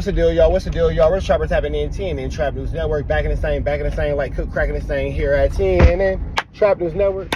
What's the deal, y'all? What's the deal, y'all? We're Trappers happening in TNN Trap News Network. Back in the same, like cook cracking this thing here at TNN Trap News Network.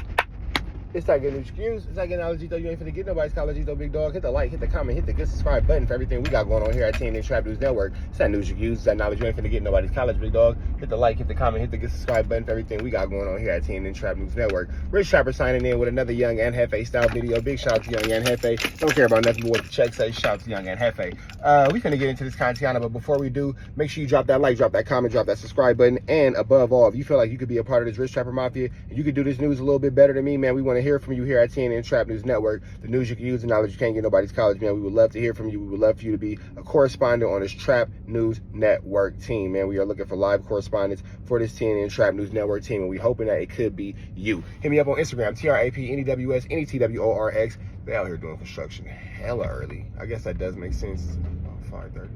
It's not getting excuse. It's not getting allergy though. You ain't finna get nobody's allergy though, big dog. Hit the like, hit the comment, hit the good subscribe button for everything we got going on here at TNN Trap News Network. It's that news you use. It's that knowledge you ain't finna get nobody's college, big dog. Hit the like, hit the comment, hit the good subscribe button for everything we got going on here at TNN Trap News Network. Rich Trapper signing in with another Young and Hefe style video. Big shout out to Young and Hefe. Don't care about nothing but what the check says. Shout out to Young and Hefe. We finna get into this content, but before we do, make sure you drop that like, drop that comment, drop that subscribe button, and above all, if you feel like you could be a part of this Rich Trapper Mafia and you could do this news a little bit better than me, man, we want to hear from you here at TNN Trap News Network. The news you can use, the knowledge you can't get nobody's college, man. We would love to hear from you. We would love for you to be a correspondent on this Trap News Network team, man. We are looking for live correspondents for this TNN Trap News Network team, and we hoping that it could be you. Hit me up on Instagram, TRAPNEWS NETWORX. They out here doing construction hella early. I guess that does make sense. Oh, 5:30.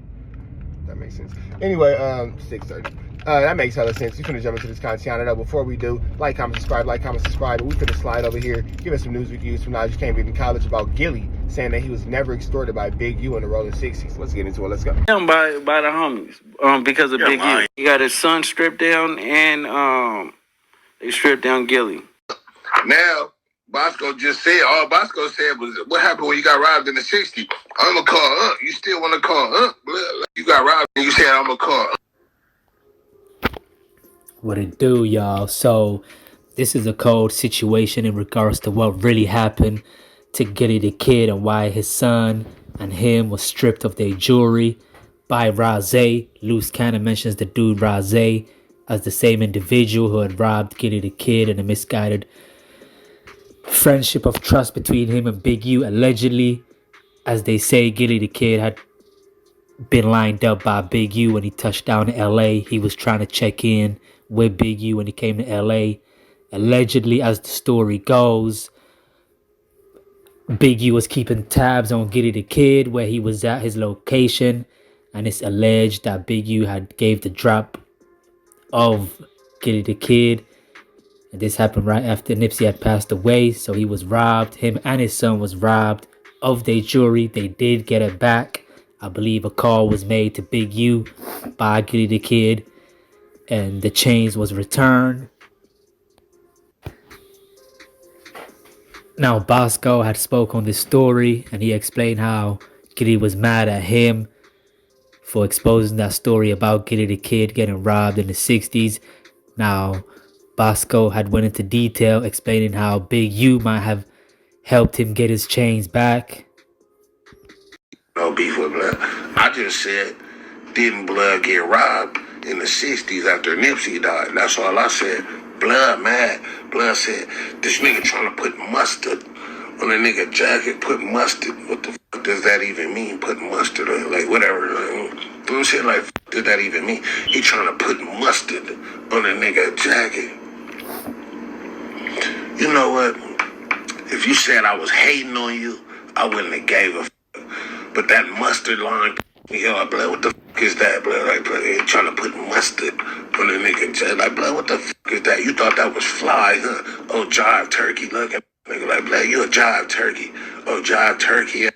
That makes sense. Anyway, 6:30. That makes hella sense. We're gonna jump into this content. Now, before we do, like, comment, subscribe, like, comment, subscribe. We finna slide over here, give us some news reviews from knowledge you can't get in college about Gilly saying that he was never extorted by Big U in the rolling 60s. Let's get into it. Let's go. By the homies, because of Big U. He got his son stripped down, and they stripped down Gilly. Now, Bosco just said, all Bosco said was, what happened when you got robbed in the 60s? I'm going to call Unc. You still want to call Unc? You got robbed and you said, I'm going to call Unc. What it do, y'all? So, this is a cold situation in regards to what really happened to Gillie Da Kid and why his son and him was stripped of their jewelry by Rose. Luce Cannon mentions the dude Rose as the same individual who had robbed Gillie Da Kid in a misguided friendship of trust between him and Big U. Allegedly, as they say, Gillie Da Kid had been lined up by Big U when he touched down in LA. He was trying to check in with Big U when he came to LA. Allegedly, as the story goes, Big U was keeping tabs on Gillie Da Kid where he was at his location, and it's alleged that Big U had gave the drop of Gillie Da Kid. And this happened right after Nipsey had passed away, so he was robbed. Him and his son was robbed of their jewelry. They did get it back. I believe a call was made to Big U by Gillie Da Kid, and the chains was returned. Now, Bosco had spoke on this story, and he explained how Gilly was mad at him for exposing that story about Gillie Da Kid getting robbed in the 60s. Now, Bosco had went into detail explaining how Big U might have helped him get his chains back. No beef with Blood. I just said, didn't Blood get robbed in the 60s after Nipsey died? That's all I said. Blood mad. Blood said, this nigga trying to put mustard on a nigga jacket. Put mustard. What the fuck does that even mean? Put mustard on, like, whatever. You know what I'm saying? Like, fuck does that even mean? He trying to put mustard on a nigga jacket. You know what? If you said I was hating on you, I wouldn't have gave a fuck. But that mustard line, yo, blood, what the fuck is that, blood? Like, blood, they trying to put mustard on a nigga jacket. Like, blood, what the fuck is that? You thought that was fly, huh? Oh, jive turkey. Look at nigga, like, blood, you a jive turkey. Oh, jive turkey.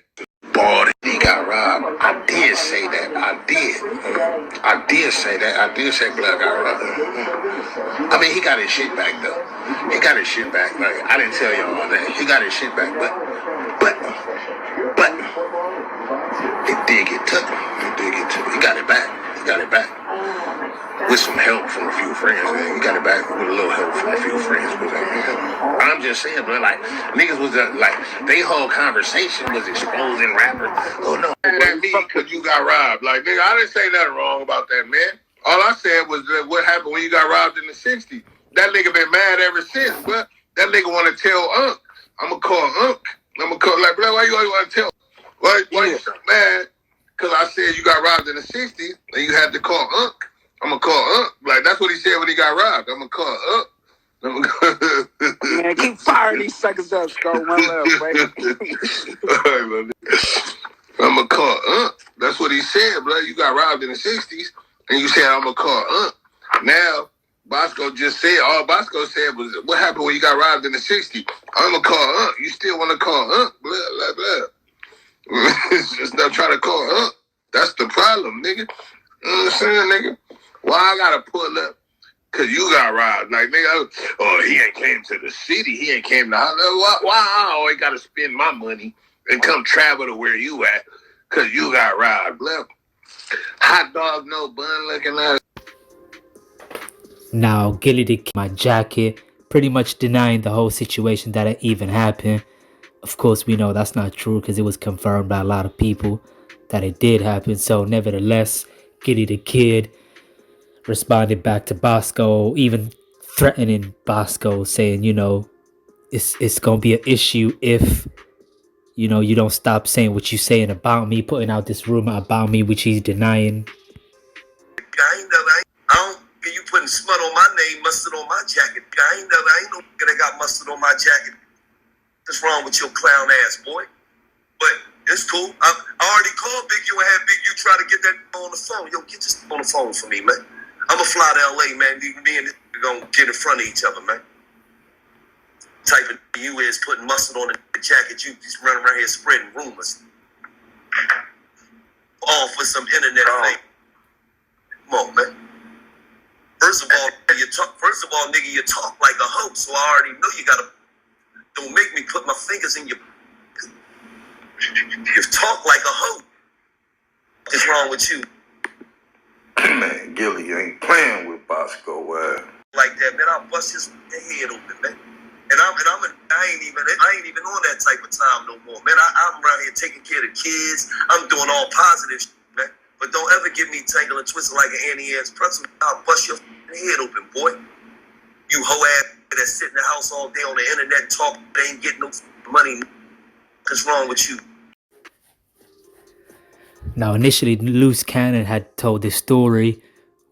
Bald. He got robbed. I did say that. I did say that. I did say Blood got robbed. I mean, he got his shit back, though. He got his shit back. Like, I didn't tell y'all all that. He got his shit back, but it did get took. He got it back. With some help from a few friends, man. He got it back with a little help from a few friends. But, I'm just saying, bro, like, niggas was, like, they whole conversation was exposing rappers. Oh, no. That me, because you got robbed. Like, nigga, I didn't say nothing wrong about that, man. All I said was that what happened when you got robbed in the 60s. That nigga been mad ever since, but that nigga want to tell Unc. I'm going to call Unc. I'm going to call, like, bro, why you always want to tell? Why you so mad? Because I said you got robbed in the 60s, and you had to call Unc. I'm going to call Unc. Like, that's what he said when he got robbed. I'm going to call Unc. Man, keep firing these suckers up, Sco. One left, baby. All right, I'm going to call Unc. That's what he said, bro. You got robbed in the 60s, and you said, I'm going to call Unc. Now, Bosco just said, all Bosco said was, what happened when you got robbed in the 60s? I'm going to call Unc. You still want to call Unc? Blah, blah, blah. Just not trying to call Unc. That's the problem, nigga. You know what I'm saying, nigga? Why I gotta pull up? Cause you got robbed. Like, nigga, oh, he ain't came to the city. He ain't came to Hollywood. Why I always gotta spend my money and come travel to where you at? Cause you got robbed. Look, hot dog, no bun looking ass. Now, Gilly Da Kid, my jacket, pretty much denying the whole situation that it even happened. Of course, we know that's not true because it was confirmed by a lot of people that it did happen. So, nevertheless, Gilly Da Kid responded back to Bosco, even threatening Bosco, saying, you know, it's going to be an issue if, you know, you don't stop saying what you're saying about me, putting out this rumor about me, which he's denying. I don't get you putting smut on my name, mustard on my jacket. I ain't no nigga that got mustard on my jacket. What's wrong with your clown ass, boy? But it's cool. I already called Big U and had Big U try to get that on the phone. Yo, get this on the phone for me, man. I'm gonna fly to LA, man. Me and this gonna get in front of each other, man. Type of you is putting mustard on the jacket. You just running around here spreading rumors. All for some internet thing. Come on, man. First of all, nigga, you talk like a hoe, so I already know you gotta. Don't make me put my fingers in your. You talk like a hoe. What's wrong with you? Man, Gilly ain't playing with Bosco. Like that, man. I'll bust his head open, man. And I ain't even on that type of time no more, man. I'm around here taking care of the kids. I'm doing all positive shit, man. But don't ever get me tangled and twisted like an Annie Ann's pretzel. I'll bust your head open, boy. You hoe ass that sit in the house all day on the internet talk, they ain't getting no money. What's wrong with you? Now, initially, Luce Cannon had told this story,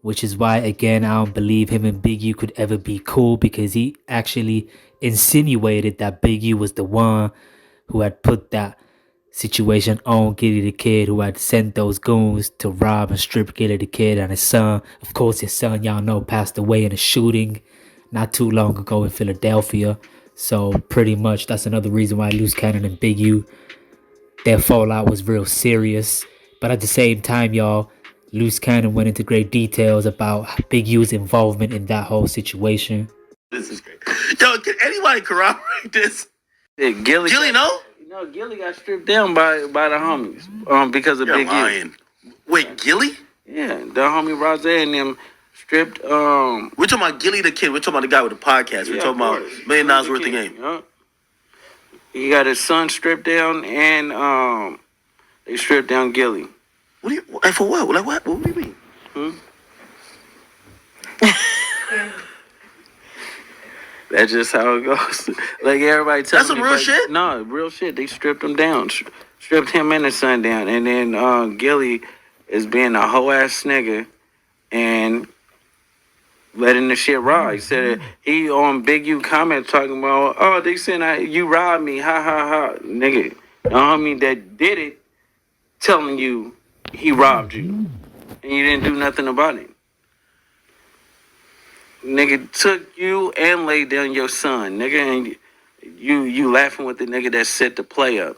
which is why, again, I don't believe him and Big U could ever be cool, because he actually insinuated that Big U was the one who had put that situation on Gilly Da Kid, who had sent those goons to rob and strip Gilly Da Kid and his son. Of course, his son, y'all know, passed away in a shooting not too long ago in Philadelphia. So pretty much that's another reason why Luce Cannon and Big U, their fallout was real serious. But at the same time, y'all, Luce Cannon went into great details about Big U's involvement in that whole situation. This is great. Yo, can anybody corroborate this? Yeah, Gilly know? No, Gilly got stripped down by the homies because of Big U. Wait, Gilly? Yeah, the homie Rose and them stripped. We're talking about Gilly Da Kid. We're talking about the guy with the podcast. We're talking about $1 million worth of game. He got his son stripped down, and they stripped down Gilly. What do you? Like for what? Like what? What do you mean? That's just how it goes. Like everybody tells me. That's some real shit? No, real shit. They stripped him down. Stripped him and his son down. And then Gilly is being a hoe ass nigga and letting the shit ride. He said he on Big U comment talking about, oh, they said you robbed me. Ha ha ha. Nigga. The homie that did it telling you he robbed you. And you didn't do nothing about it. Nigga took you and laid down your son, nigga, and you laughing with the nigga that set the play up.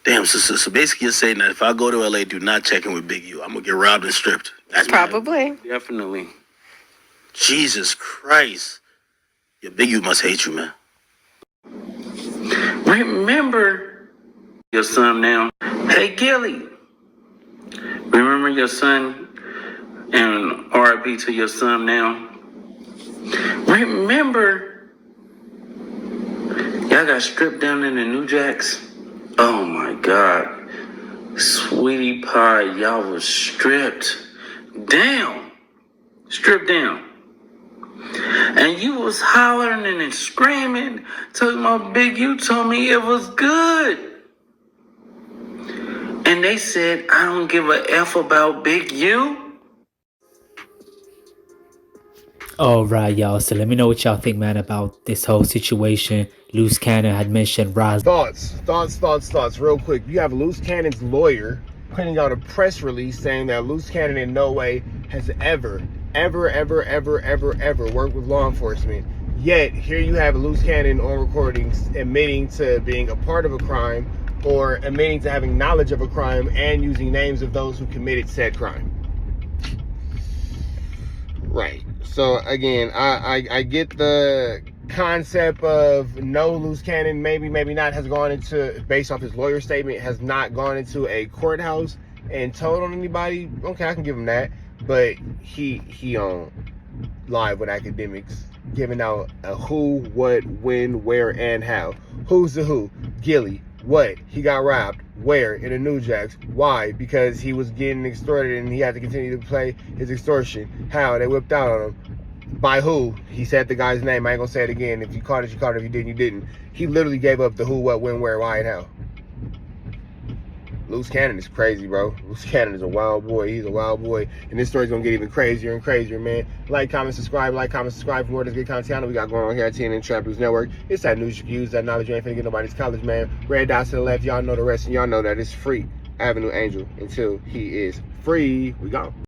Damn, so basically you're saying that if I go to LA, do not check in with Big U. I'm gonna get robbed and stripped. That's probably. Definitely. Jesus Christ. Your Big U must hate you, man. Remember your son now. Hey, Gilly. Remember your son and RIP to your son now. Remember, y'all got stripped down in the New Jacks. Oh my God, sweetie pie, y'all was stripped down, and you was hollering and screaming, talking about Big U told me it was good, and they said I don't give a F about Big U. All right, y'all. So let me know what y'all think, man, about this whole situation. Luce Cannon had mentioned Roz. Thoughts, real quick. You have Luce Cannon's lawyer putting out a press release saying that Luce Cannon in no way has ever worked with law enforcement. Yet, here you have Luce Cannon on recordings admitting to being a part of a crime, or admitting to having knowledge of a crime and using names of those who committed said crime. Right. So again, I get the concept of no, Luce Cannon, maybe not, has gone into, based off his lawyer statement, has not gone into a courthouse and told on anybody. Okay, I can give him that. But he on live with academics, giving out a who, what, when, where, and how. Who's the who? Gilly. What? He got robbed. Where? In the New Jacks. Why? Because he was getting extorted and he had to continue to play his extortion. How? They whipped out on him. By who? He said the guy's name. I ain't gonna say it again. If you caught it, you caught it. If you didn't, you didn't. He literally gave up the who, what, when, where, why, and how. Luce Cannon is crazy, bro. Luce Cannon is a wild boy. He's a wild boy. And this story's gonna get even crazier and crazier, man. Like, comment, subscribe. Like, comment, subscribe for more of this good content we got going on here at TNN Trap News Network. It's that news you can use, that knowledge you ain't finna get nobody's college, man. Red dots to the left. Y'all know the rest, and y'all know that it's free. Avenue Angel until he is free. We gone.